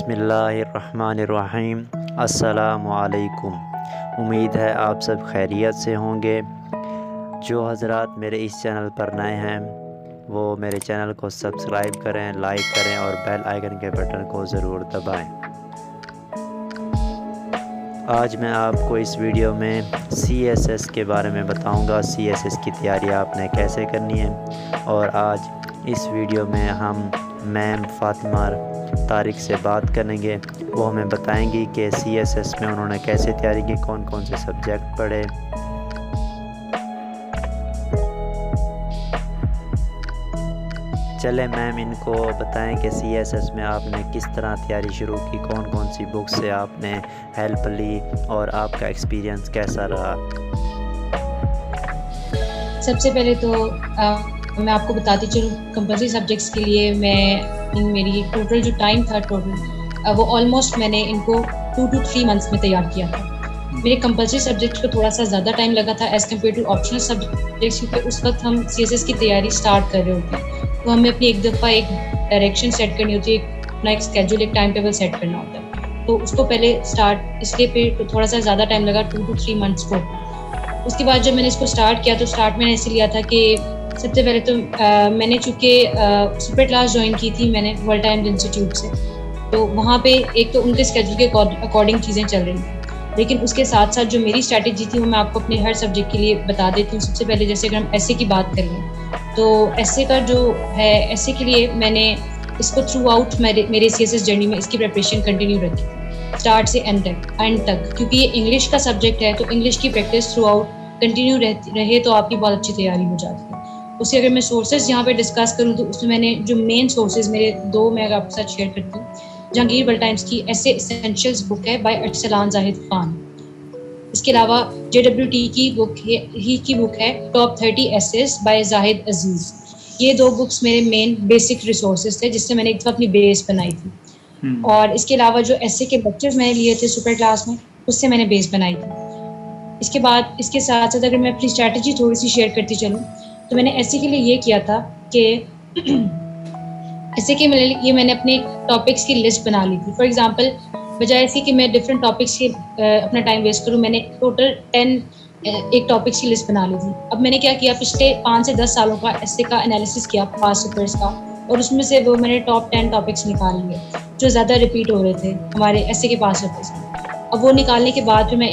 बिस्मिल्लाहिर्रहमानिर्रहीम। अस्सलामु अलैकुम। उम्मीद है आप सब खैरियत से होंगे। जो हज़रात मेरे इस चैनल पर नए हैं वो मेरे चैनल को सब्सक्राइब करें, लाइक करें और बेल आइकन के बटन को ज़रूर दबाएं। आज मैं आपको इस वीडियो में CSS के बारे में बताऊंगा। CSS की तैयारी आपने कैसे करनी है। और आज इस वीडियो में हम मैम फ़ातिमा तारिक से बात करेंगे। वो हमें बताएंगी कि CSS में उन्होंने कैसे तैयारी की, कौन कौन से सब्जेक्ट पढ़े। चले मैम इनको बताएं कि CSS में आपने किस तरह तैयारी शुरू की, कौन कौन सी बुक से आपने हेल्प ली और आपका एक्सपीरियंस कैसा रहा। सबसे पहले तो मैं आपको बताती चलूँ, कंपल्सरी सब्जेक्ट्स के लिए मेरी टोटल जो टाइम था वो ऑलमोस्ट मैंने इनको 2 to 3 मंथ्स में तैयार किया था। मेरे कंपल्सरी सब्जेक्ट्स को थोड़ा सा ज़्यादा टाइम लगा था as compare to optional subjects, क्योंकि उस वक्त हम CSS की तैयारी स्टार्ट कर रहे होते हैं, तो हमें अपनी एक दफ़ा एक डायरेक्शन सेट करनी होती है, अपना एक स्केड्यूल, एक टाइम टेबल सेट करना होता है। तो उसको पहले स्टार्ट इसलिए फिर थोड़ा सा ज़्यादा टाइम लगा, 2 to 3 मंथ्स को। उसके बाद जब मैंने इसको स्टार्ट किया तो स्टार्ट मैंने ऐसे लिया था कि सबसे पहले तो मैंने चूँकि सुपर क्लास ज्वाइन की थी मैंने वर्ल्ड टाइम्स इंस्टीट्यूट से, तो वहाँ पे एक तो उनके स्केड्यूल के अकॉर्डिंग चीज़ें चल रही थी, लेकिन उसके साथ साथ जो मेरी स्ट्रैटेजी थी वो मैं आपको अपने हर सब्जेक्ट के लिए बता देती हूँ। सबसे पहले जैसे अगर हम एस्से की बात कर लें तो एस्से का जो है, एस्से के लिए मैंने इसको थ्रू आउट मेरे CSS जर्नी में इसकी प्रिपरेशन कंटिन्यू रखी, स्टार्ट से एंड तक, क्योंकि ये इंग्लिश का सब्जेक्ट है तो इंग्लिश की प्रैक्टिस थ्रू आउट कंटिन्यू रहे तो आपकी बहुत अच्छी तैयारी हो जाती है। उससे अगर मैं सोर्सेज यहाँ पे डिस्कस करूँ तो उसमें मैंने जो मेन सोर्सेज मेरे 2 मैं आपके साथ शेयर करती हूँ। जहांगीर वर्ल्ड टाइम्स की एस्से एसेंशियल्स बुक है बाय अरसलान जाहिद खान। इसके अलावा JWT की बुक है टॉप 30 एसेस बाय जाहिद अजीज। ये 2 बुक्स मेरे मेन बेसिक रिसोर्सेज थे जिससे मैंने एक दफ़ा अपनी बेस बनाई थी। और इसके अलावा जो एस्से के लेक्चर्स मैंने लिए थे सुपर क्लास में, उससे मैंने बेस बनाई थी। इसके बाद इसके साथ साथ अगर मैं अपनी स्ट्रैटेजी थोड़ी सी शेयर करती चलूँ तो मैंने एस्से के लिए ये किया था कि एस्से के लिए मैंने अपने टॉपिक्स की लिस्ट बना ली थी। फॉर एग्जांपल, बजाय ऐसी कि मैं डिफरेंट टॉपिक्स के अपना टाइम वेस्ट करूँ, मैंने टोटल 10 एक टॉपिक्स की लिस्ट बना ली थी। अब मैंने क्या किया, पिछले 5 से 10 सालों का एस्से का एनालिसिस किया पास्ट पेपर्स का, और उसमें से वो मैंने टॉप 10 टॉपिक्स निकाल लिए जो ज़्यादा रिपीट हो रहे थे हमारे एस्से के पास्ट पेपर्स में। अब वो निकालने के बाद फिर मैं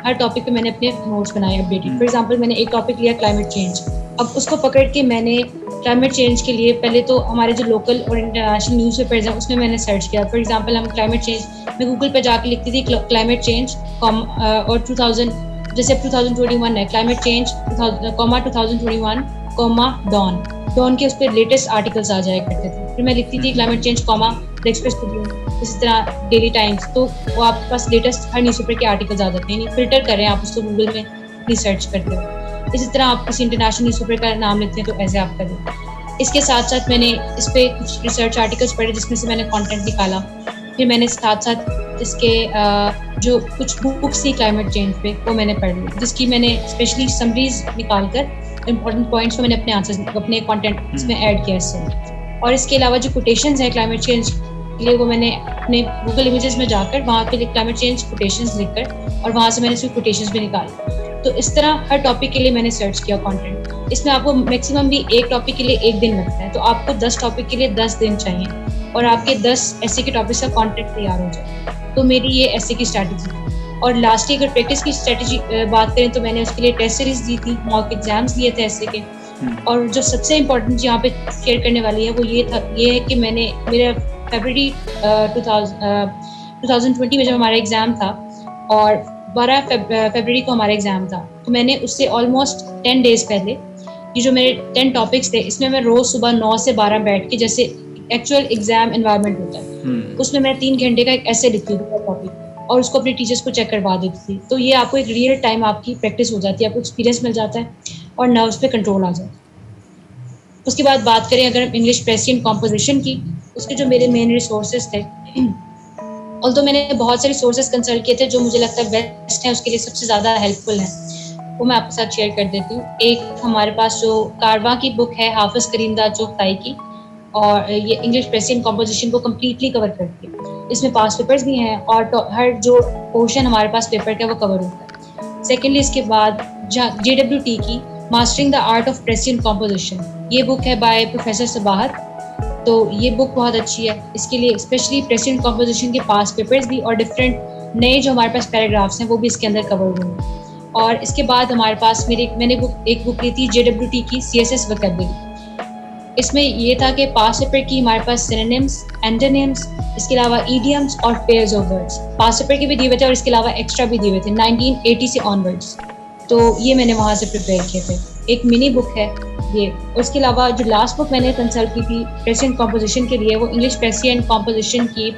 हर टॉपिक पे मैंने अपने नोट्स बनाए अपडेटेड। फॉर एग्जांपल, मैंने एक टॉपिक लिया क्लाइमेट चेंज। अब उसको पकड़ के मैंने क्लाइमेट चेंज के लिए पहले तो हमारे जो लोकल और इंटरनेशनल न्यूज़ पेपर्स हैं उसमें मैंने सर्च किया। फॉर एग्जांपल, हम क्लाइमेट चेंज, मैं गूगल पे जाके लिखती थी क्लाइमेट चेंज और 2000, जैसे अब 2021 है, क्लाइमेट चेंज 2021 डॉन के उस पर लेटेस्ट आर्टिकल्स आ जाया करते थे। फिर मैं लिखती थी climate change the express Tribune, इसी तरह डेली टाइम्स, तो वो आपके पास लेटेस्ट हर न्यूज़पेपर के आर्टिकल्स आ जाते हैं। फिल्टर करें आप उसको गूगल में रिसर्च करते हो। इसी तरह आप किसी इंटरनेशनल न्यूज़पेपर का नाम लिखते हैं तो ऐसे आप करें। इसके साथ साथ मैंने इस पर कुछ रिसर्च आर्टिकल्स पढ़े जिसमें से मैंने कंटेंट निकाला। फिर मैंने साथ साथ इसके जो कुछ बुक्स थी क्लाइमेट चेंज पे वो मैंने पढ़ ली, जिसकी मैंने स्पेशली समरीज निकाल कर इंपॉर्टेंट पॉइंट्स को मैंने अपने आंसर्स, अपने कंटेंट इसमें ऐड किया इससे। और इसके अलावा जो कोटेशंस हैं क्लाइमेट चेंज के लिए, वो मैंने अपने गूगल इमेजेस में जाकर वहाँ पे क्लाइमेट चेंज कोटेशंस लिखकर और वहाँ से मैंने उसकी कोटेशंस भी निकाली। तो इस तरह हर टॉपिक के लिए मैंने सर्च किया कंटेंट। इसमें आपको मैक्सिमम भी एक टॉपिक के लिए 1 दिन लगता है, तो आपको 10 टॉपिक के लिए 10 दिन चाहिए और आपके 10 एस्से के टॉपिक्स का कंटेंट तैयार हो जाए। तो मेरी ये एस्से की स्ट्रैटेजी थी। और लास्ट अगर प्रैक्टिस की स्ट्रैटेजी बात करें तो मैंने उसके लिए टेस्ट सीरीज दी थी, मॉक एग्जाम्स दिए थे एस्से के। और जो सबसे इम्पोर्टेंट यहाँ पे शेयर करने वाली है वो ये है कि मैंने मेरा फरवरी 2020 में जब हमारा एग्ज़ाम था और 12 फरवरी को हमारा एग्ज़ाम था, तो मैंने उससे ऑलमोस्ट 10 डेज़ पहले ये जो मेरे 10 टॉपिक्स थे इसमें मैं रोज़ सुबह 9 से 12 बैठ के, जैसे एक्चुअल एग्ज़ाम एनवायरनमेंट होता है उसमें मैं 3 घंटे का एक एस्से लिखती थी टॉपिक और उसको अपने टीचर्स को चेक करवा देती थी। तो ये आपको एक रियल टाइम आपकी प्रैक्टिस हो जाती है, आपको एक्सपीरियंस मिल जाता है और नर्व्स पे कंट्रोल आ जाता है। उसके बाद बात करें अगर हम इंग्लिश प्रेसिएंट कॉम्पोजिशन की, उसके जो मेरे मेन रिसोर्सेज थे, और तो मैंने बहुत सारे सोर्सेज कंसल्ट किए थे जो मुझे लगता है बेस्ट है, उसके लिए सबसे ज़्यादा हेल्पफुल है, वो मैं आपके साथ शेयर कर देती हूँ। एक हमारे पास जो कारवां की बुक है हाफिज़ करीम दाद चोगताई की, और ये इंग्लिश प्रेसिडेंट कॉम्पोजिशन को कम्प्लीटली कवर करती है। इसमें पास पेपर्स भी हैं और हर जो पोर्शन हमारे पास पेपर का वो कवर होता है। सेकेंडली इसके बाद JWT की mastering the art of president composition, ये बुक है बाय प्रोफेसर सबाहत। तो ये बुक बहुत अच्छी है, इसके लिए स्पेशली प्रेसिडेंट कॉम्पोजिशन के पास पेपर्स भी और डिफरेंट नए जो हमारे पास पैराग्राफ्स हैं वो भी इसके अंदर कवर हुए हैं। और इसके बाद हमारे पास मैंने एक बुक ली थी JWT की CSS वोकैबुलरी। इसमें ये था कि पास पेपर की हमारे पास सिनोनिम्स, एंटोनिम्स, इसके अलावा ईडियम्स और pairs of words pass paper के भी दिए हुए थे और इसके अलावा एक्स्ट्रा भी दिए हुए थे 1980 से ऑनवर्ड्स। तो ये मैंने वहाँ से प्रिपेयर किए थे। एक मिनी बुक है ये। और इसके अलावा जो लास्ट बुक मैंने कंसल्ट की थी प्रेसिडेंट कॉम्पोजिशन के लिए, वो इंग्लिश प्रेसिडेंट कॉम्पोजिशन की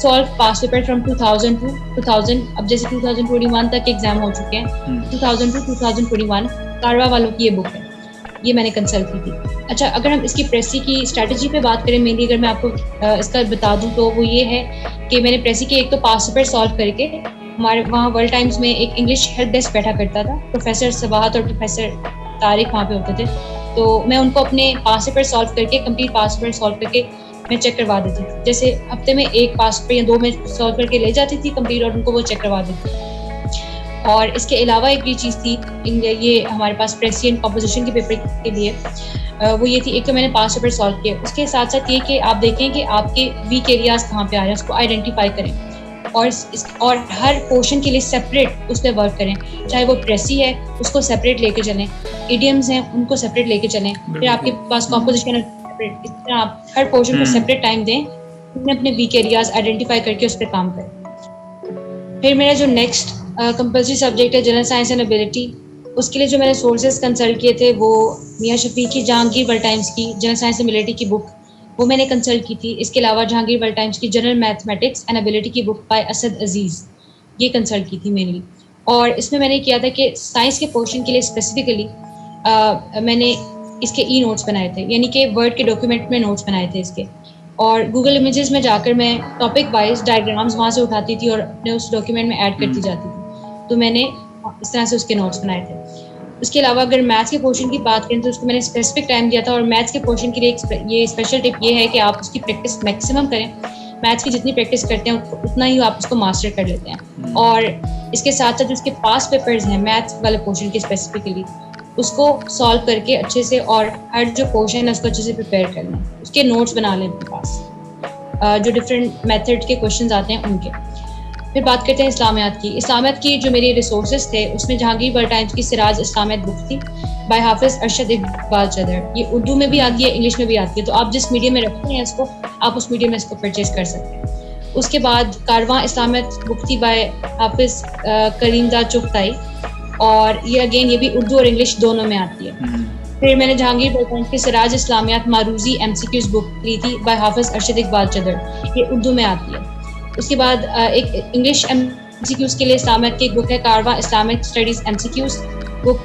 solve pass paper from 2000 to 2000। अब जैसे 2021 तक एग्जाम हो चुके हैं, 2000 to 2021 कारवा वालों की ये बुक है, ये मैंने कंसल्ट की थी। अच्छा, अगर हम इसकी प्रेसी की स्ट्रैटेजी पे बात करें, मेनली अगर मैं आपको इसका बता दूं तो वो ये है कि मैंने प्रेसी के एक तो पास पेपर सॉल्व करके, हमारे वहाँ वर्ल्ड टाइम्स में एक इंग्लिश हेल्प डेस्क बैठा करता था, प्रोफेसर सबाहत और प्रोफेसर तारिक वहाँ पे होते थे। तो मैं उनको अपने पास पेपर सॉल्व करके, कंप्लीट पास पेपर सॉल्व करके मैं चेक करवा देती थी। जैसे हफ्ते में एक पास पेपर या 2 में सॉल्व करके ले जाती थी कंप्लीट और उनको वो चेक करवा देती थी। और इसके अलावा एक भी चीज़ थी ये हमारे पास प्रेसिडेंट कॉम्पोजिशन के पेपर के लिए, वो ये थी, एक तो मैंने पास पेपर सॉल्व किया, उसके साथ साथ ये कि आप देखें कि आपके वीक एरियाज कहाँ पे आ रहे हैं, उसको आइडेंटिफाई करें और हर पोर्शन के लिए सेपरेट उस पर वर्क करें। चाहे वो प्रेसी है उसको सेपरेट लेके चलें, इडियम्स हैं उनको सेपरेट लेके चलें, फिर आपके पास कॉम्पोजिशन है सेपरेट। इस तरह आप हर पोर्शन को सेपरेट टाइम दें, अपने वीक एरियाज आइडेंटिफाई करके उस पर काम करें। फिर मेरा जो नेक्स्ट कंपल्सरी सब्जेक्ट है जनरल साइंस एंड एबिलिटी, उसके लिए जो मैंने सोर्सेज कंसल्ट किए थे वो मियाँ शफीक की जहांगीर वर्ल्ड टाइम्स की जनरल साइंस एंड एबिलिटी की बुक, वो मैंने कंसल्ट की थी। इसके अलावा जहांगीर वर्ल्ड टाइम्स की जनरल मैथमेटिक्स एंड एबिलिटी की बुक बाय असद अजीज़, ये कंसल्ट की थी मेनली। और इसमें मैंने किया था कि साइंस के पोर्शन के लिए स्पेसिफिकली मैंने इसके नोट्स बनाए थे, यानी कि वर्ड के डॉक्यूमेंट में नोट्स बनाए थे इसके। और गूगल इमेजेस में जाकर मैं टॉपिक वाइज डायग्राम्स वहाँ से उठाती थी और अपने उस डॉक्यूमेंट में ऐड करती जाती थी। तो मैंने इस तरह से उसके नोट्स बनाए थे। उसके अलावा अगर मैथ्स के पोर्शन की बात करें तो उसको मैंने स्पेसिफिक टाइम दिया था। और मैथ्स के पोर्शन के लिए ये स्पेशल टिप ये है कि आप उसकी प्रैक्टिस मैक्सिमम करें। मैथ्स की जितनी प्रैक्टिस करते हैं उतना ही आप उसको मास्टर कर लेते हैं। और इसके साथ साथ उसके पास पेपर्स हैं मैथ्स वाले पोर्शन के स्पेसिफिकली, उसको सॉल्व करके अच्छे से और हर जो पोर्शन है उसको अच्छे से प्रिपेयर कर लें, उसके नोट्स बना लें अपने पास, जो डिफरेंट मेथड के क्वेश्चन आते हैं उनके। फिर बात करते हैं इस्लामियात की। इस्लामियात की जो मेरे रिसोर्सेज थे उसमें जहांगीर वर्ल्ड टाइम्स की सिराज इस्लामियात बुक थी बाय हाफिज अरशद इकबाल चदर। ये उर्दू में भी आती है, इंग्लिश में भी आती है, तो आप जिस मीडियम में रखते हैं इसको, आप उस मीडियम में इसको परचेज कर सकते हैं। उसके बाद कारवां इस्लामियात बुक थी बाय हाफिज करीमदा चुगताई, और ये अगेन ये भी उर्दू और इंग्लिश दोनों में आती है। फिर मैंने जहांगीर वर्ल्ड टाइम्स की सिराज इस्लामियात मारूजी MCQs बुक ली थी बाय हाफिज अरशद इकबाल चदर, ये उर्दू में आती है। उसके बाद एक इंग्लिश MCQs के लिए इस्लामियात की एक बुक है Karwan Islamic studies MCQs book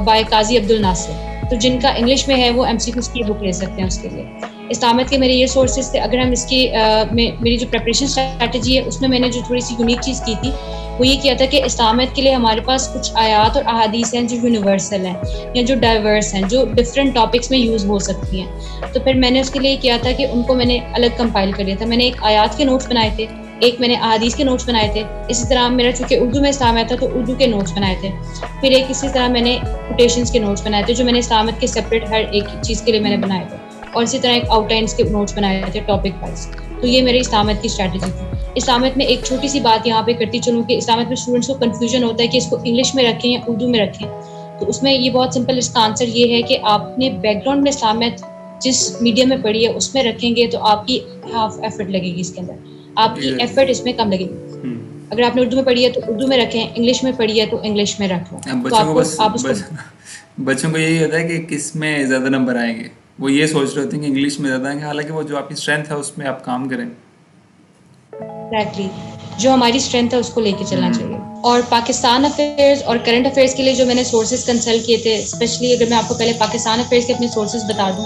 by Qazi Abdul Nasir. तो जिनका इंग्लिश में है वो MCQs की बुक ले सकते हैं उसके लिए। इस्लामियात के मेरे ये सोर्सेज थे। अगर हम इसकी मेरी जो प्रिपरेशन स्ट्रैटेजी है उसमें मैंने जो थोड़ी सी यूनिक चीज़ की थी वो ये किया था कि इस्लामियात के लिए हमारे पास कुछ आयात और अहादीस हैं जो यूनिवर्सल हैं या जो डाइवर्स हैं, जो डिफरेंट टॉपिक्स में यूज़ हो सकती हैं। तो फिर मैंने उसके लिए किया था कि उनको मैंने अलग कंपाइल कर लिया था। मैंने एक आयात के नोट्स बनाए थे, एक मैंने अहादीस के नोट्स बनाए थे। इसी तरह मेरा चूँकि उर्दू में इस्लामियात था तो उर्दू के नोट्स बनाए थे। फिर एक इसी तरह मैंने कोटेशंस के नोट्स बनाए थे जो मैंने इस्लामियात के सेपरेट हर एक चीज़ के लिए मैंने बनाए थे। और इसी तरह एक आउटलाइंस के नोट्स बनाए थे टॉपिक वाइज। तो ये मेरी इस्लामियात की स्ट्रैटेजी थी। इस्लामियात में एक छोटी सी बात यहाँ पे करती चलूँ कि इस्लामियात में स्टूडेंट्स को कन्फ्यूजन होता है कि इसको इंग्लिश में रखें या उर्दू में रखें। तो उसमें ये बहुत सिंपल इसका आंसर ये है कि आपने बैकग्राउंड में इस्लामियात जिस मीडियम में पढ़ी है उसमें रखेंगे तो आपकी हाफ एफर्ट लगेगी इसके अंदर, आपकी एफर्ट इसमें कम लगेगी। अगर आपने उर्दू में पढ़ी है तो उर्दू में रखें, इंग्लिश में पढ़ी है तो इंग्लिश में रख लो। बच्चों को यही होता है कि किस में ज़्यादा नंबर आएंगे, वो ये सोच रहे होते हैं कि इंग्लिश में ज़्यादा आएंगे, हालांकि वो जो आपकी स्ट्रेंथ है उसमें आप काम करें। एग्जैक्टली, जो हमारी स्ट्रेंथ है उसको लेके चलना चाहिए। और पाकिस्तान अफेयर्स और करंट अफेयर्स के लिए जो मैंने सोर्सेज कंसल्ट किए थे, स्पेशली अगर मैं आपको पहले पाकिस्तान अफेयर्स के अपने सोर्सेज बता दूं।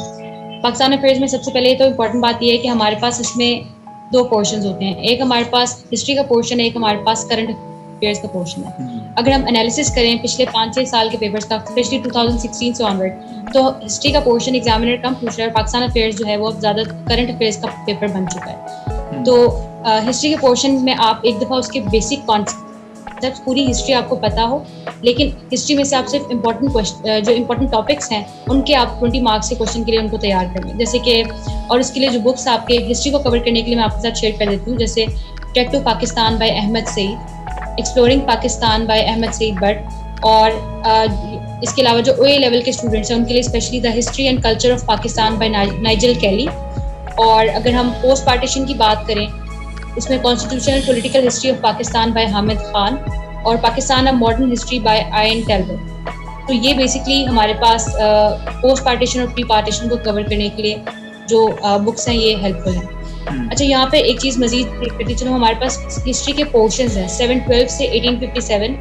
पाकिस्तान अफेयर्स में सबसे पहले तो इम्पोर्टेंट बात यह है कि हमारे पास इसमें 2 पोर्शंस होते हैं। एक हमारे पास हिस्ट्री का पोर्शन है, एक हमारे पास करंट अफेयर्स का पोर्शन है। अगर हम एनालिसिस करें पिछले 5-6 साल के पेपर्स का, स्पेशली 2016 से ऑनवर्ड, तो हिस्ट्री का पोर्शन एग्जामिनर कम पूछ रहा है, पाकिस्तान अफेयर्स जो है वो अब ज़्यादा करंट अफेयर्स का पेपर बन चुका है। तो हिस्ट्री के पोर्शन में आप एक दफ़ा उसके बेसिक कॉन्सेप्ट, पूरी हिस्ट्री आपको पता हो, लेकिन हिस्ट्री में से आप सिर्फ जो इम्पोर्टेंट टॉपिक्स हैं उनके आप 20 मार्क्स के क्वेश्चन के लिए उनको तैयार करें। जैसे कि, और उसके लिए जो बुक्स आपके हिस्ट्री को कवर करने के लिए मैं आपके साथ शेयर कर देती हूँ, जैसे track to Pakistan by Ahmad Saeed, exploring Pakistan by Ahmad Saeed but, और इसके अलावा जो OA लेवल के स्टूडेंट्स हैं उनके लिए specially the history and culture of Pakistan by Nigel Kelly. और अगर हम पोस्ट पार्टीशन की बात करें, उसमें constitutional political history of Pakistan by Hamid Khan और Pakistan a modern history by Ian Talbot. तो ये बेसिकली हमारे पास पोस्ट पार्टीशन और प्री पार्टीशन को कवर करने के लिए जो बुक्स हैं ये हेल्पफुल हैं। अच्छा, यहाँ पे एक चीज़ मजीद करती चलो, हमारे पास हिस्ट्री के पोर्शंस हैं 712 से 1857,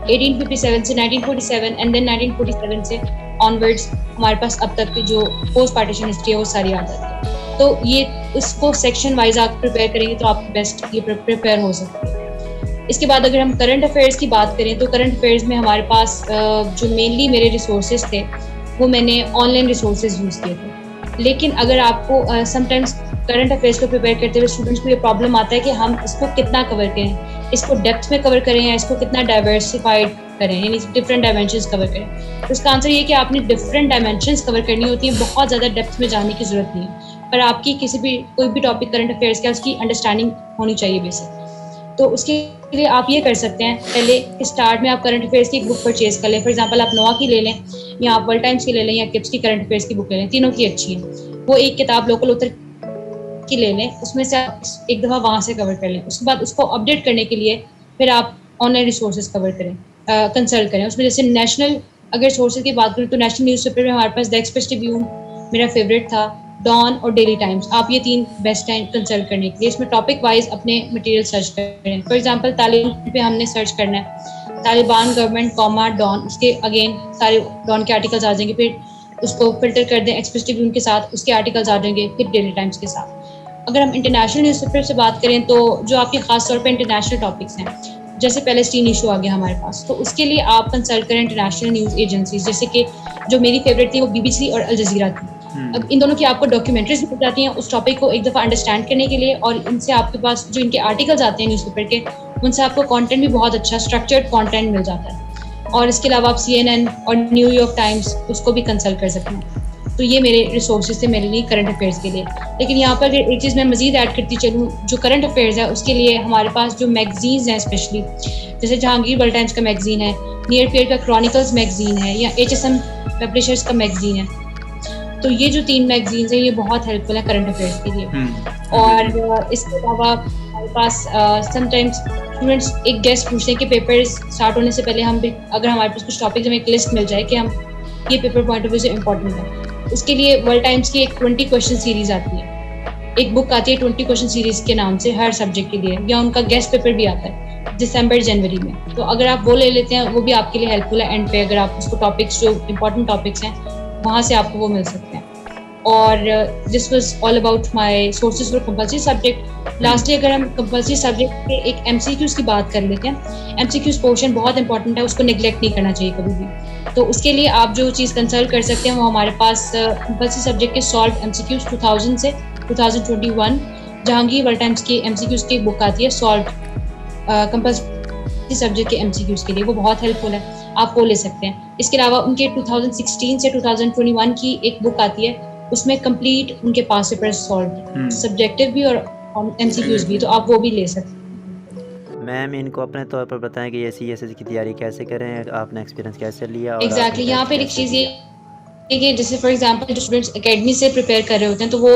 1857 से 1947 एंड देन 1947 से ऑनवर्ड्स हमारे पास अब तक की जो पोस्ट पार्टीशन हिस्ट्री है वो सारी आ जाती है। तो ये उसको सेक्शन वाइज आप प्रिपेयर करेंगे तो आप बेस्ट ये प्रिपेयर हो सकते हैं। इसके बाद अगर हम करंट अफेयर्स की बात करें तो करंट अफेयर्स में हमारे पास जो मेनली मेरे रिसोर्सेज थे वो मैंने ऑनलाइन रिसोर्सेज यूज़ किए थे। लेकिन अगर आपको समटाइम्स करंट अफेयर्स को प्रिपेयर करते हुए स्टूडेंट्स को ये प्रॉब्लम आता है कि हम इसको कितना कवर करें, इसको डेप्थ में कवर करें या इसको कितना डाइवर्सिफाइड करें, यानी डिफरेंट डायमेंशंस कवर करें। तो इसका आंसर ये कि आपने डिफरेंट डायमेंशंस कवर करनी होती है, बहुत ज़्यादा डेप्थ में जाने की ज़रूरत नहीं है, पर आपकी कोई भी टॉपिक करंट अफेयर्स का उसकी अंडरस्टैंडिंग होनी चाहिए बेसिक। तो उसके लिए आप ये कर सकते हैं, पहले स्टार्ट में आप करंट अफेयर्स की एक बुक परचेज कर लें। फॉर एग्जांपल आप नोआ की ले लें या आप वर्ल्ड टाइम्स की ले लें या किप्स की करंट अफेयर्स की बुक ले लें, तीनों की अच्छी है। वो एक किताब लोकल ऑथर की ले लें, उसमें से आप एक दफ़ा वहाँ से कवर कर लें। उसके बाद उसको अपडेट करने के लिए फिर आप ऑनलाइन रिसोर्सेज कवर करें, कंसल्ट करें। उसमें जैसे नेशनल अगर सोर्सेज की बात करें तो नेशनल न्यूज़पेपर में हमारे पास द एक्सप्रेस ट्रिब्यून मेरा फेवरेट था, डॉन और डेली टाइम्स, आप ये 3 बेस्ट टाइम कंसल्ट करने के लिए। इसमें टॉपिक वाइज अपने मटेरियल सर्च करें। फॉर एग्जांपल तालिबान पे हमने सर्च करना है, तालिबान गवर्नमेंट कॉमा डॉन, उसके अगेन सारे डॉन के आर्टिकल्स आ जाएंगे, फिर उसको फिल्टर कर दें एक्सप्रेस ट्रिब्यून के साथ, उसके आर्टिकल्स आ जाएंगे, फिर डेली टाइम्स के साथ। अगर हम इंटरनेशनल न्यूज़पेपर से बात करें तो जो आपके खास तौर पर इंटरनेशनल टॉपिक्स हैं, जैसे पैलेस्टीन इशू आ गया हमारे पास, तो उसके लिए आप कंसल्ट करें इंटरनेशनल न्यूज़ एजेंसीज, जैसे कि जो मेरी फेवरेट थी वो BBC और अल जज़ीरा थी। अब इन दोनों की आपको डॉक्यूमेंट्रीज मिल जाती हैं उस टॉपिक को एक दफ़ा अंडरस्टैंड करने के लिए, और इनसे आपके पास जो इनके आर्टिकल्स आते हैं न्यूज़पेपर के, उनसे आपको कंटेंट भी बहुत अच्छा स्ट्रक्चर्ड कंटेंट मिल जाता है। और इसके अलावा आप CNN और न्यूयॉर्क टाइम्स उसको भी कंसल्ट कर सकते हैं। तो ये मेरे रिसोर्सेज थे मेरे लिए करंट अफेयर्स के लिए। लेकिन यहाँ पर अगर एक चीज़ मैं मज़ीद ऐड करती चलूँ, जो करंट अफेयर्स है उसके लिए हमारे पास जो मैगजीन्स हैं, स्पेशली जैसे जहांगीर वर्ल्ड टाइम्स का मैगजीन है, नियर पीरियड का क्रॉनिकल्स मैगजीन है, या HSM पब्लिशर्स का मैगजीन है, तो ये जो 3 मैगजीन्स हैं ये बहुत हेल्पफुल है करंट अफेयर्स के लिए। और इसके अलावा हमारे पास समटाइम्स स्टूडेंट्स एक गेस्ट पूछते हैं कि पेपर स्टार्ट होने से पहले हम भी, अगर हमारे पास कुछ टॉपिक हमें एक लिस्ट मिल जाए कि हम ये पेपर पॉइंट ऑफ व्यू से इंपॉर्टेंट है, उसके लिए वर्ल्ड टाइम्स की एक 20 क्वेश्चन सीरीज आती है, एक बुक आती है 20 क्वेश्चन सीरीज के नाम से हर सब्जेक्ट के लिए, या उनका गेस्ट पेपर भी आता है दिसंबर जनवरी में। तो अगर आप वो ले लेते हैं वो भी आपके लिए हेल्पफुल है एंड पे, अगर आप उसको टॉपिक्स जो इंपॉर्टेंट टॉपिक्स हैं वहाँ से आपको वो मिल सकते हैं। और this was all about my sources for compulsory subject. Lastly अगर हम कंपल्सरी सब्जेक्ट के एक MCQs की बात कर लेते हैं, MCQs पोर्शन बहुत इंपॉर्टेंट है, उसको निगलेक्ट नहीं करना चाहिए कभी भी। तो उसके लिए आप जो चीज़ कंसल्ट कर सकते हैं वो हमारे पास कंपल्सरी सब्जेक्ट के सॉल्व MCQs 2000 से 2021 जहांगीर वर्ल्ड टाइम्स की MCQs की बुक आती है सॉल्व कंपल्सरी सब्जेक्ट के MCQs के लिए, वो बहुत हेल्पफुल है, आप वो ले सकते हैं। इसके अलावा उनके 2016 से 2021 की एक बुक आती है, उसमें कंप्लीट उनके पास पेपर सॉल्व सब्जेक्टिव भी और MCQs भी, तो आप वो भी ले सकते हैं। मैम इनको अपने तौर पर बताएं कि ये CSS की तैयारी कैसे करें, आपने एक्सपीरियंस कैसे लिया? एग्जैक्टली यहाँ पर एक चीज़ ये कि जैसे फॉर एग्जांपल जो स्टूडेंट्स एकेडमी से प्रिपेयर कर रहे होते हैं तो वो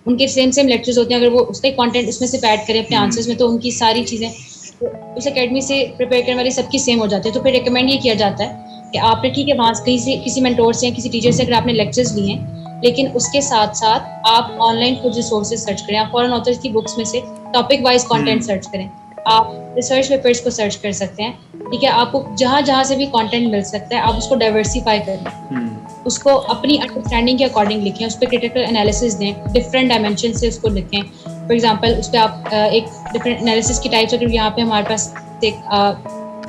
उनके सेम लेक्चर्स होते हैं, अगर वो उसका कंटेंट उसमें से ऐड करें अपने आंसर्स में तो उनकी सारी चीज़ें उस एकेडमी से प्रिपेयर करने वाली सबकी सेम हो जाती है। तो फिर रिकमेंड ये किया जाता है कि आपने ठीक है वहाँ कहीं से किसी मेंटोर से या किसी टीचर से अगर आपने लेक्चर्स लिए हैं, लेकिन उसके साथ साथ आप ऑनलाइन खुद रिसोर्सेज सर्च करें, आप फॉरेन ऑथर्स की बुक्स में से टॉपिक वाइज कंटेंट सर्च करें, आप रिसर्च पेपर्स को सर्च कर सकते हैं, ठीक है। आपको जहाँ से भी कंटेंट मिल सकता है आप उसको डाइवर्सिफाई करें, उसको अपनी अंडरस्टैंडिंग के अकॉर्डिंग लिखें, उस पर क्रिटिकल एनालिसिस दें, डिफरेंट डायमेंशन से उसको लिखें। फॉर एग्जांपल उस पर आप एक डिफरेंट एनालिसिस की टाइप्स, अगर यहाँ पे हमारे पास एक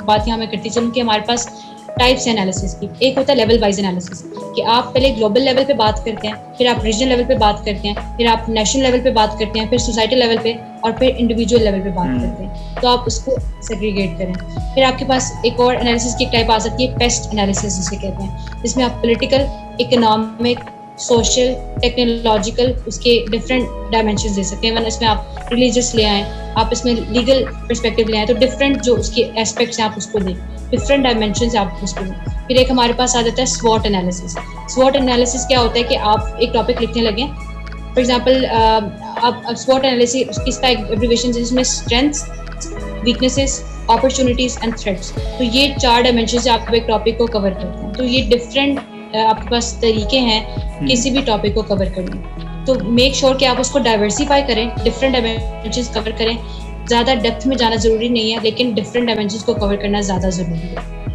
बात यहाँ मैं करती चलूँ कि हमारे पास टाइप्स है एनालिसिस की। एक होता है लेवल वाइज एनालिसिस, कि आप पहले ग्लोबल लेवल पे बात करते हैं, फिर आप रीजनल लेवल पे बात करते हैं, फिर आप नेशनल लेवल पे बात करते हैं, फिर सोसाइटी लेवल पे, और फिर इंडिविजुअल लेवल पे बात करते हैं। तो आप उसको सेग्रीगेट करें। फिर आपके पास एक और एनालिसिस की टाइप आ सकती है पेस्ट एनालिसिस जिसे कहते हैं, जिसमें आप पॉलिटिकल, इकोनॉमिक, सोशल, टेक्नोलॉजिकल उसके डिफरेंट डायमेंशन दे सकते हैं। वरना इसमें आप रिलीजियस ले आएँ, आप इसमें लीगल पर्सपेक्टिव ले आएँ, तो डिफरेंट जो उसके एस्पेक्ट्स हैं आप उसको दें, डिफरेंट डायमेंशन से आप उसको दें। फिर एक हमारे पास आ जाता है स्वॉट एनालिसिस। स्वॉट एनालिसिस क्या होता है कि आप एक टॉपिक लिखने लगे, फॉर एग्जाम्पल आप स्वॉट एनालिसिस इसका एक एब्रिविएशन जिसमें strengths, weaknesses, opportunities and threats, तो ये 4 डायमेंशन से आप एक टॉपिक को कवर करते हैं। तो ये डिफरेंट आपके पास तरीके हैं किसी भी टॉपिक को कवर करने। तो मेक श्योर कि आप उसको डाइवर्सिफाई करें, डिफरेंट डायमेंशंस कवर करें। ज़्यादा डेप्थ में जाना ज़रूरी नहीं है, लेकिन डिफरेंट डायमेंशंस को कवर करना ज़्यादा ज़रूरी है।